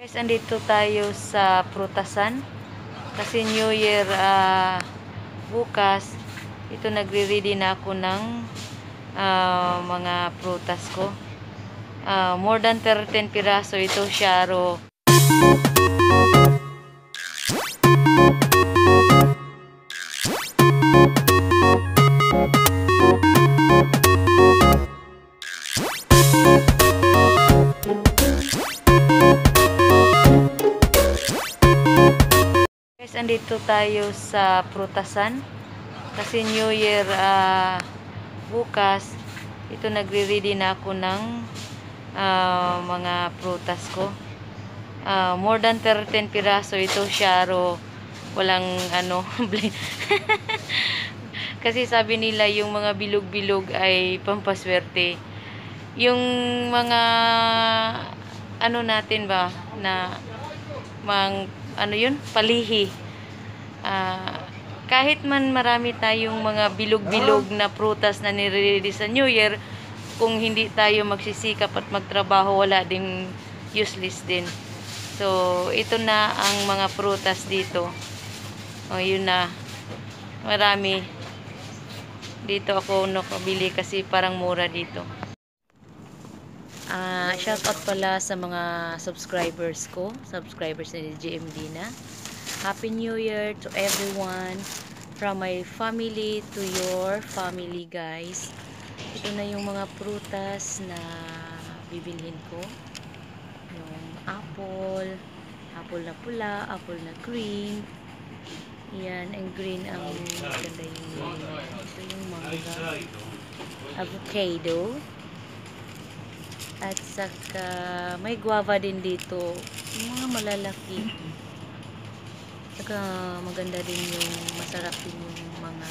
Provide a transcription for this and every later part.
Guys, andito tayo sa prutasan kasi New Year bukas. Ito nagre-ready na ako ng mga prutas ko. More than 13 piraso ito, Sharo. Guys, andito tayo sa prutasan kasi New Year bukas. Ito nagre-ready na ako ng mga prutas ko. More than 13 piraso ito, Sharo. Walang ano kasi sabi nila yung mga bilog-bilog ay pampaswerte. Yung mga ano natin ba na ano yun, palihi. Kahit man marami tayong mga bilog-bilog na prutas na nire-release sa New Year, kung hindi tayo magsisikap at magtrabaho, wala ding useless din. So, ito na ang mga prutas dito. O, yun na. Marami. Dito ako nakabili kasi parang mura dito. Shout out pala sa mga subscribers ko. Subscribers ni GMD na. Happy New Year to everyone. From my family to your family, guys. Ito na yung mga prutas na bibilhin ko. Yung apple. Apple na pula. Apple na green. Yan. And green ang ganda yung ito yung mangga. Avocado. At saka may guava din dito. Mga malalaki. Saka maganda din yung masarap din yung mga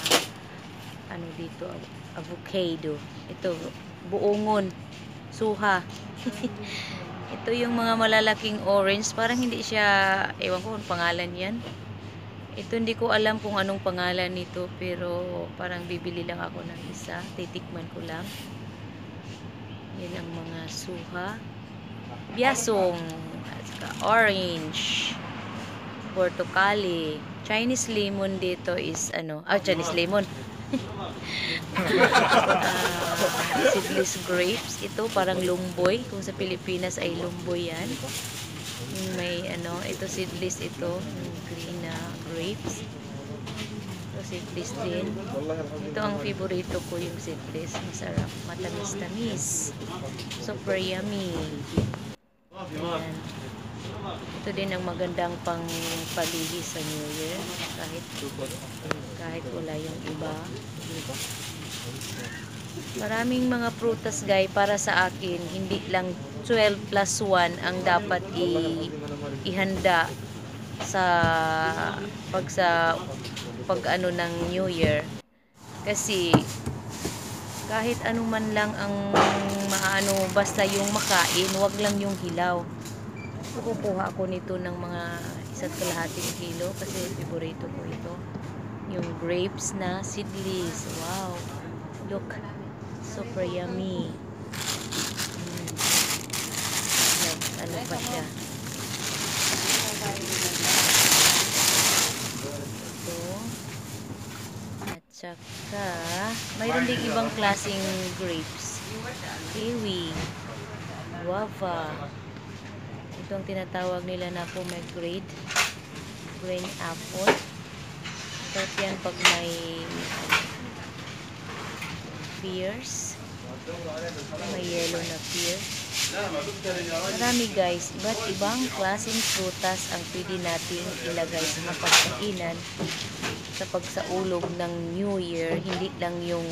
ano dito, avocado. Ito, buongon, suha. Ito yung mga malalaking orange. Parang hindi siya, ewan ko kung pangalan yan. Ito hindi ko alam kung anong pangalan nito, pero parang bibili lang ako ng isa. Titikman ko lang. Yan ang mga suha. Biasong, at saka orange. Portokali. Chinese lemon dito is ano, Chinese lemon. Seedless grapes. Ito parang lumboy. Kung sa Pilipinas ay lumboy yan. May ano, ito seedless ito. Green na grapes. Ito seedless din. Ito ang favorito ko, yung seedless. Masarap. Matamis-tamis. Super yummy. Ayan. Ito din ang magandang pang palihi sa New Year, kahit wala yung iba. Maraming mga prutas, guys, para sa akin. Hindi lang 12 plus 1 ang dapat ihanda sa pag ano ng New Year. Kasi kahit ano man lang ang maano, basta yung makain, wag lang yung hilaw. Kukuha ako nito ng mga 1.5 kilo kasi favorito ko ito. Yung grapes na seedless. Wow. Look. Super yummy. Ano pa siya. Ito. At saka mayroon ding ibang klaseng grapes. Kiwi. Guava. Itong tinatawag nila na pomegranate, green apple. Tapos yan pag may pears, may yellow na pears. Marami, guys, iba't ibang klaseng prutas ang pwede nating ilagay sa pagkainan sa pagsaulog ng New Year. Hindi lang yung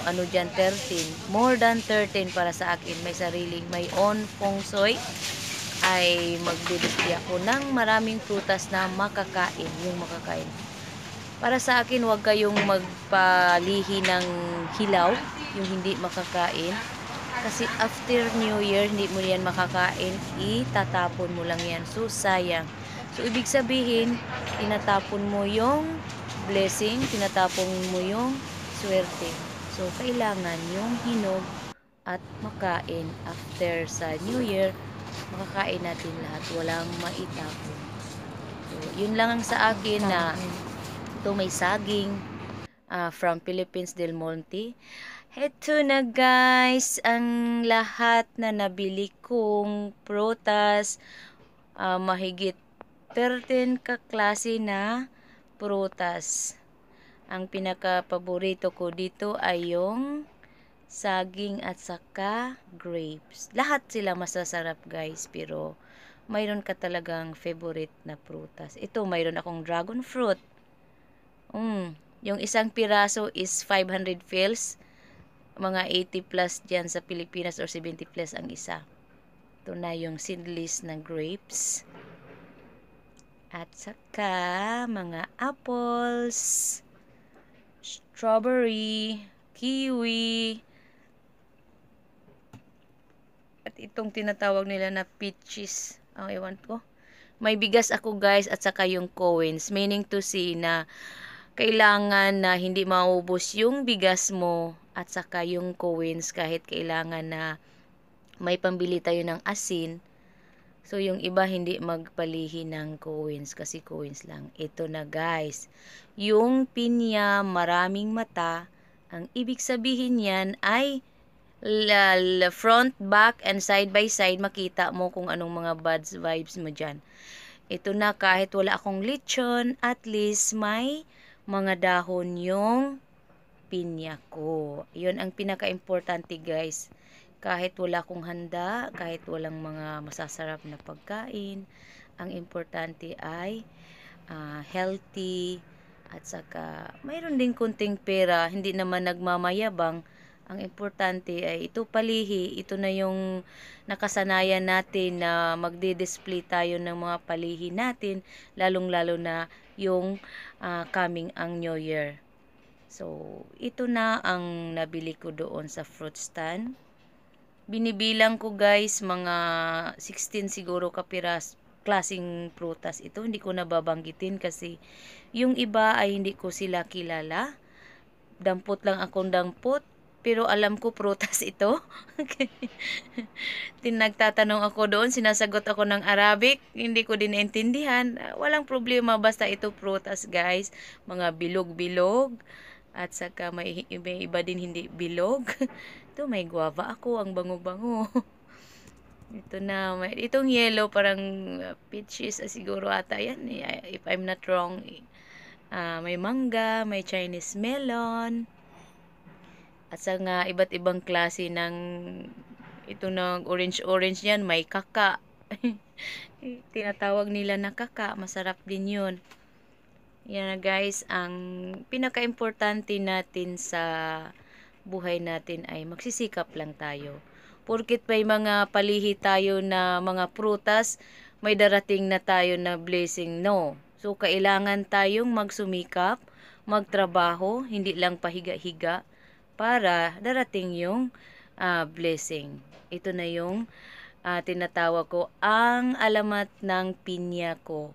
ano dyan, 13. More than 13 para sa akin. May sariling, may own feng shui. Ay magdidisplay ako ng maraming prutas na makakain. Yung makakain. Para sa akin, huwag kayong magpalihi ng hilaw. Yung hindi makakain. Kasi after New Year, hindi mo yan makakain. Itatapon mo lang yan. So, sayang. So, ibig sabihin, tinatapon mo yung blessing, tinatapon mo yung swerte. So, kailangan yung hinog at makain after sa New Year. Makakain natin lahat, walang maitapon. So, yun lang ang sa akin na ito may saging from Philippines Del Monte. Heto na guys, ang lahat na nabili kong prutas, mahigit 13 kaklase na prutas. Ang pinaka-paborito ko dito ay yung saging at saka grapes. Lahat sila masasarap guys, pero mayroon ka talagang favorite na prutas. Ito, mayroon akong dragon fruit. Yung isang piraso is 500 fils. Mga 80 plus dyan sa Pilipinas or 70 plus ang isa. Ito na yung seedless na grapes. At saka mga apples, strawberry, kiwi, at itong tinatawag nila na peaches. Ewan ko. May bigas ako guys at saka yung coins. Meaning to say na kailangan na hindi maubos yung bigas mo at saka yung coins kahit kailangan na may pambili tayo ng asin. So, yung iba hindi magpalihi ng coins kasi coins lang. Ito na guys. Yung pinya maraming mata. Ang ibig sabihin yan ay front, back, and side by side. Makita mo kung anong mga bad vibes mo dyan. Ito na kahit wala akong lechon, at least may mga dahon yung pinya ko. Yun ang pinaka-importante guys. Kahit wala akong handa, kahit walang mga masasarap na pagkain, ang importante ay healthy at saka mayroon din kunting pera, hindi naman nagmamayabang. Ang importante ay ito palihi, ito na yung nakasanayan natin na magdi-display tayo ng mga palihi natin, lalong-lalo na yung coming ang New Year. So, ito na ang nabili ko doon sa fruit stand. Binibilang ko guys, mga 16 siguro kapiras klaseng prutas ito. Hindi ko nababanggitin kasi yung iba ay hindi ko sila kilala. Dampot lang akong dampot. Pero alam ko prutas ito. Nagtatanong ako doon, sinasagot ako ng Arabic. Hindi ko din naintindihan. Walang problema, basta ito prutas guys. Mga bilog-bilog. At saka may iba din hindi bilog. Ito may guava ako, ang bango-bango. Ito na, itong yellow parang peaches siguro ata yan. If I'm not wrong. May mangga, may Chinese melon. At saka iba't ibang klase ng ito na orange-orange yan, may kaka. Tinatawag nila na kaka, masarap din yun. Yan na guys, ang pinaka-importante natin sa buhay natin ay magsisikap lang tayo. Porkit may mga palihi tayo na mga prutas, may darating na tayo na blessing, no. So, kailangan tayong magsumikap, magtrabaho, hindi lang pahiga-higa, para darating yung blessing. Ito na yung tinatawag ko, ang alamat ng pinya ko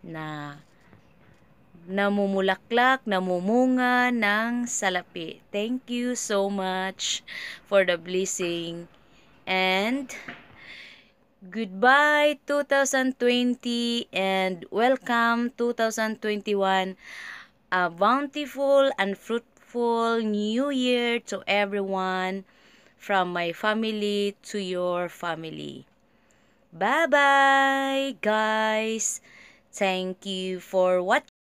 na namumulaklak, namumunga ng salapi. Thank you so much for the blessing. And goodbye 2020 and welcome 2021. A bountiful and fruitful new year to everyone, from my family to your family. Bye-bye, guys. Thank you for watching.